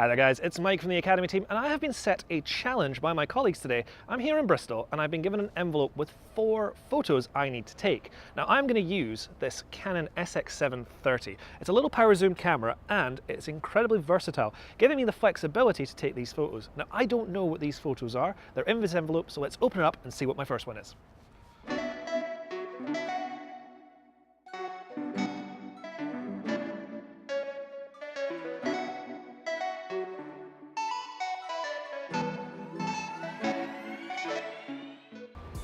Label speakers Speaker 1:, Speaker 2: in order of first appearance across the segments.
Speaker 1: Hi there guys, it's Mike from the Academy team and I have been set a challenge by my colleagues today. I'm here in Bristol and I've been given an envelope with 4 photos I need to take. Now I'm going to use this Canon SX730. It's a little power zoom camera and it's incredibly versatile, giving me the flexibility to take these photos. Now I don't know what these photos are, they're in this envelope, so let's open it up and see what my first one is.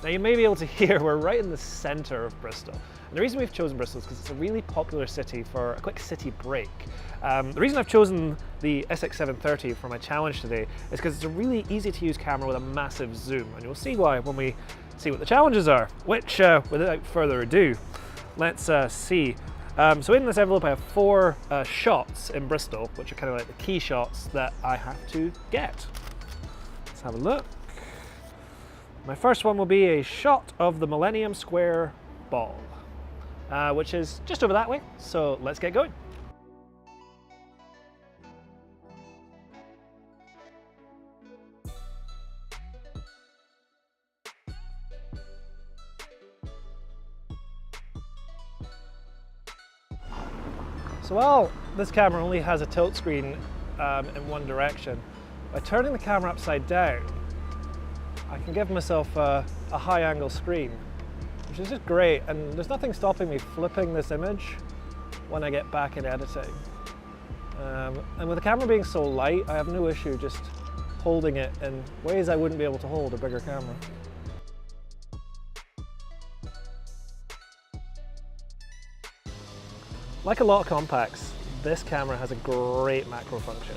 Speaker 1: Now you may be able to hear we're right in the centre of Bristol. And the reason we've chosen Bristol is because it's a really popular city for a quick city break. The reason I've chosen the SX730 for my challenge today is because it's a really easy to use camera with a massive zoom. And you'll see why when we see what the challenges are, which without further ado, let's see. So in this envelope I have 4 shots in Bristol, which are kind of like the key shots that I have to get. Let's have a look. My first one will be a shot of the Millennium Square ball, which is just over that way, so let's get going. So while this camera only has a tilt screen in one direction, by turning the camera upside down, I can give myself a high angle screen, which is just great, and there's nothing stopping me flipping this image when I get back in editing. And with the camera being so light, I have no issue just holding it in ways I wouldn't be able to hold a bigger camera. Like a lot of compacts, this camera has a great macro function.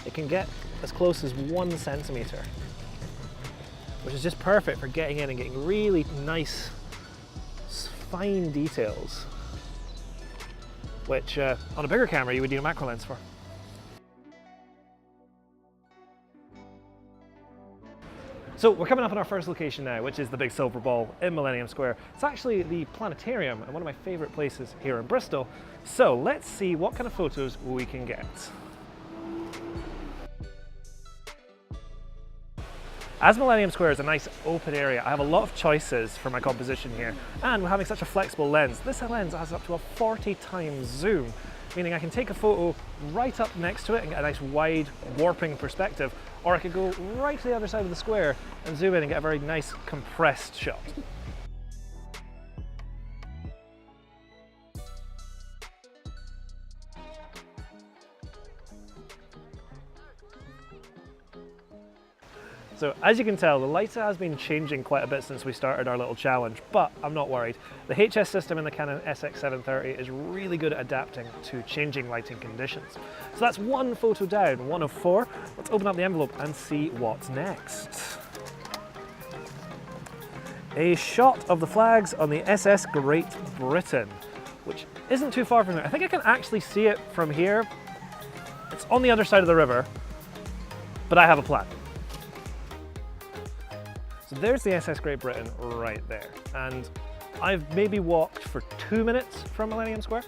Speaker 1: It can get as close as 1 centimeter. Which is just perfect for getting in and getting really nice, fine details, which on a bigger camera you would need a macro lens for. So we're coming up on our first location now, which is the big silver ball in Millennium Square. It's actually the planetarium and one of my favourite places here in Bristol. So let's see what kind of photos we can get. As Millennium Square is a nice open area, I have a lot of choices for my composition here, and we're having such a flexible lens. This lens has up to a 40 times zoom, meaning I can take a photo right up next to it and get a nice wide warping perspective, or I could go right to the other side of the square and zoom in and get a very nice compressed shot. So as you can tell, the lighting has been changing quite a bit since we started our little challenge, but I'm not worried. The HS system in the Canon SX730 is really good at adapting to changing lighting conditions. So that's 1 photo down, 1 of 4. Let's open up the envelope and see what's next. A shot of the flags on the SS Great Britain, which isn't too far from here. I think I can actually see it from here. It's on the other side of the river, but I have a plan. So there's the SS Great Britain right there, and I've maybe walked for 2 minutes from Millennium Square.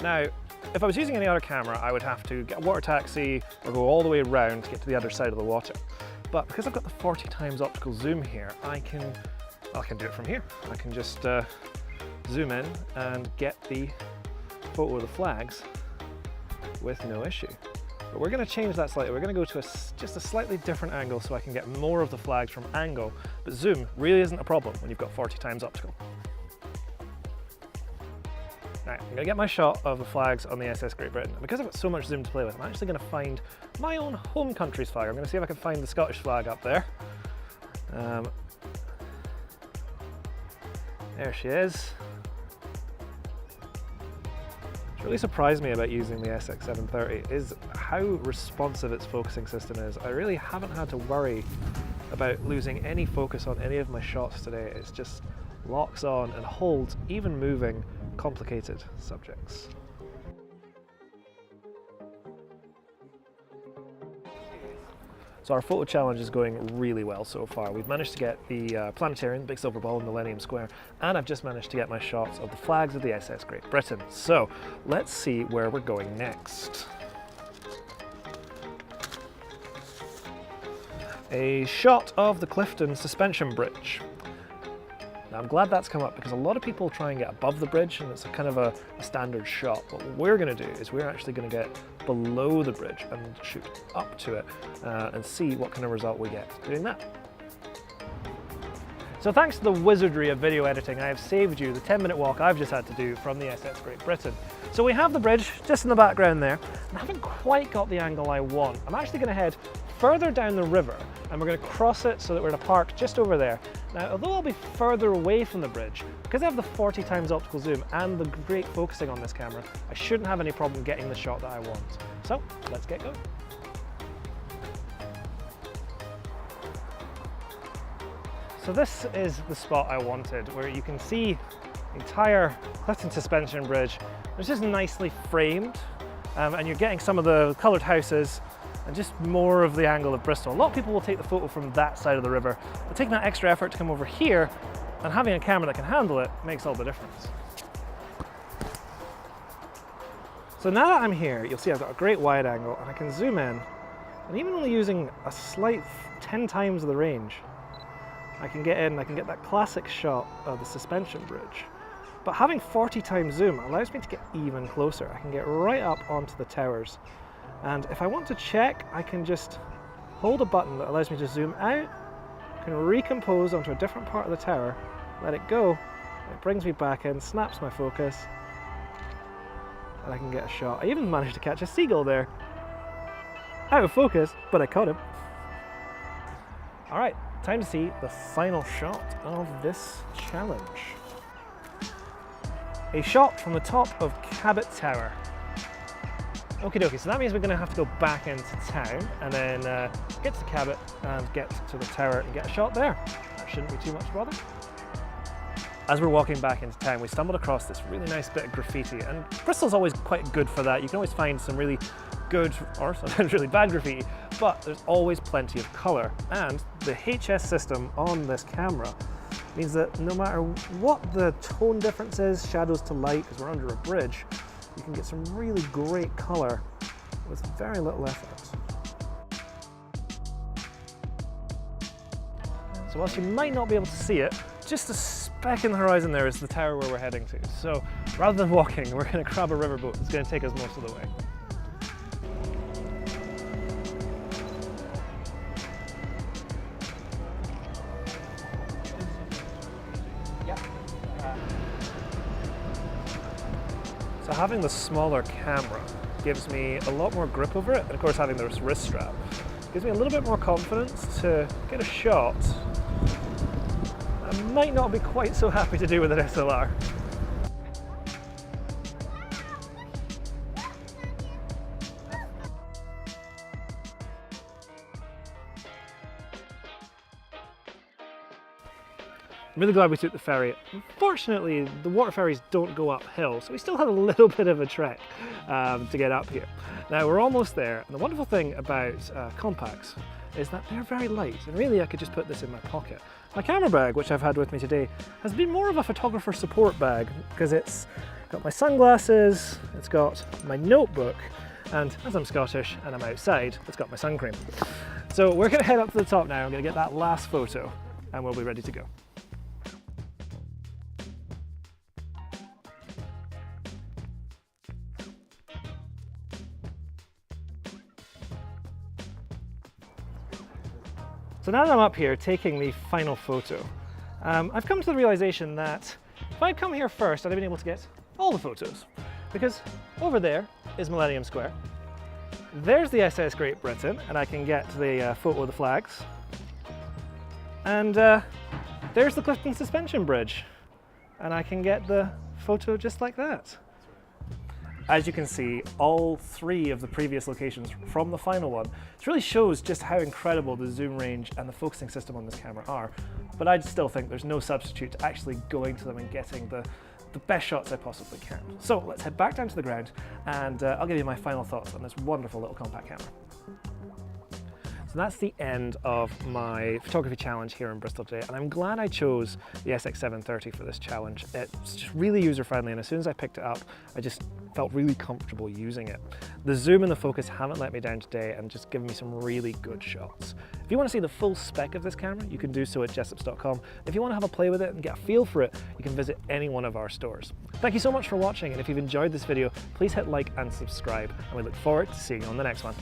Speaker 1: Now, if I was using any other camera, I would have to get a water taxi or go all the way around to get to the other side of the water. But because I've got the 40 times optical zoom here, I can do it from here. I can just zoom in and get the photo of the flags with no issue. But we're going to change that slightly. We're going to go to just a slightly different angle so I can get more of the flags from angle. But zoom really isn't a problem when you've got 40 times optical. Now, I'm going to get my shot of the flags on the SS Great Britain. And because I've got so much zoom to play with, I'm actually going to find my own home country's flag. I'm going to see if I can find the Scottish flag up there. There she is. What really surprised me about using the SX730 is how responsive its focusing system is. I really haven't had to worry about losing any focus on any of my shots today. It just locks on and holds even moving, complicated subjects. So our photo challenge is going really well so far. We've managed to get the planetarium, the big silver ball in Millennium Square, and I've just managed to get my shots of the flags of the SS Great Britain. So let's see where we're going next. a shot of the Clifton suspension bridge. Now I'm glad that's come up because a lot of people try and get above the bridge and it's a kind of a standard shot. But what we're going to do is we're actually going to get below the bridge and shoot up to it and see what kind of result we get doing that. So thanks to the wizardry of video editing, I have saved you the 10-minute walk I've just had to do from the SX Great Britain. So we have the bridge just in the background there. I haven't quite got the angle I want. I'm actually going to head further down the river and we're going to cross it so that we're in a park just over there. Now, although I'll be further away from the bridge, because I have the 40 times optical zoom and the great focusing on this camera, I shouldn't have any problem getting the shot that I want. So let's get going. So this is the spot I wanted, where you can see the entire Clifton suspension bridge. It's just nicely framed, and you're getting some of the coloured houses and just more of the angle of Bristol. A lot of people will take the photo from that side of the river, but taking that extra effort to come over here and having a camera that can handle it makes all the difference. So now that I'm here, you'll see I've got a great wide angle and I can zoom in, and even only using a slight 10 times the range, I can get in, I can get that classic shot of the suspension bridge. But having 40 times zoom allows me to get even closer. I can get right up onto the towers. And if I want to check, I can just hold a button that allows me to zoom out, can recompose onto a different part of the tower, let it go, it brings me back in, snaps my focus, and I can get a shot. I even managed to catch a seagull there. Out of focus, but I caught him. All right, time to see the final shot of this challenge. A shot from the top of Cabot Tower. Okie dokie, so that means we're going to have to go back into town and then get to Cabot and get to the tower and get a shot there. That shouldn't be too much bother. As we're walking back into town, we stumbled across this really nice bit of graffiti, and Bristol's always quite good for that. You can always find some really good or sometimes really bad graffiti, but there's always plenty of colour, and the HS system on this camera means that no matter what the tone difference is, shadows to light, because we're under a bridge, you can get some really great colour with very little effort. So whilst you might not be able to see it, just a speck in the horizon there is the tower where we're heading to. So rather than walking, we're going to grab a riverboat that's going to take us most of the way. So having the smaller camera gives me a lot more grip over it, and of course having this wrist strap gives me a little bit more confidence to get a shot I might not be quite so happy to do with an SLR. I'm really glad we took the ferry. Unfortunately, the water ferries don't go uphill, so we still had a little bit of a trek to get up here. Now we're almost there, and the wonderful thing about compacts is that they're very light, and really I could just put this in my pocket. My camera bag, which I've had with me today, has been more of a photographer support bag because it's got my sunglasses, it's got my notebook, and as I'm Scottish and I'm outside, it's got my sun cream. So we're going to head up to the top now, I'm going to get that last photo, and we'll be ready to go. So now that I'm up here taking the final photo, I've come to the realization that if I'd come here first, I'd have been able to get all the photos. Because over there is Millennium Square, there's the SS Great Britain, and I can get the photo of the flags, and there's the Clifton Suspension Bridge, and I can get the photo just like that. As you can see, all three of the previous locations from the final one, it really shows just how incredible the zoom range and the focusing system on this camera are. But I still think there's no substitute to actually going to them and getting the best shots I possibly can. So let's head back down to the ground and I'll give you my final thoughts on this wonderful little compact camera. So So that's the end of my photography challenge here in Bristol today, and I'm glad I chose the SX730 for this challenge. It's just really user-friendly, and as soon as I picked it up, I just felt really comfortable using it. The zoom and the focus haven't let me down today and just given me some really good shots. If you want to see the full spec of this camera, you can do so at jessops.com. If you want to have a play with it and get a feel for it, you can visit any one of our stores. Thank you so much for watching, and if you've enjoyed this video, please hit like and subscribe, and we look forward to seeing you on the next one.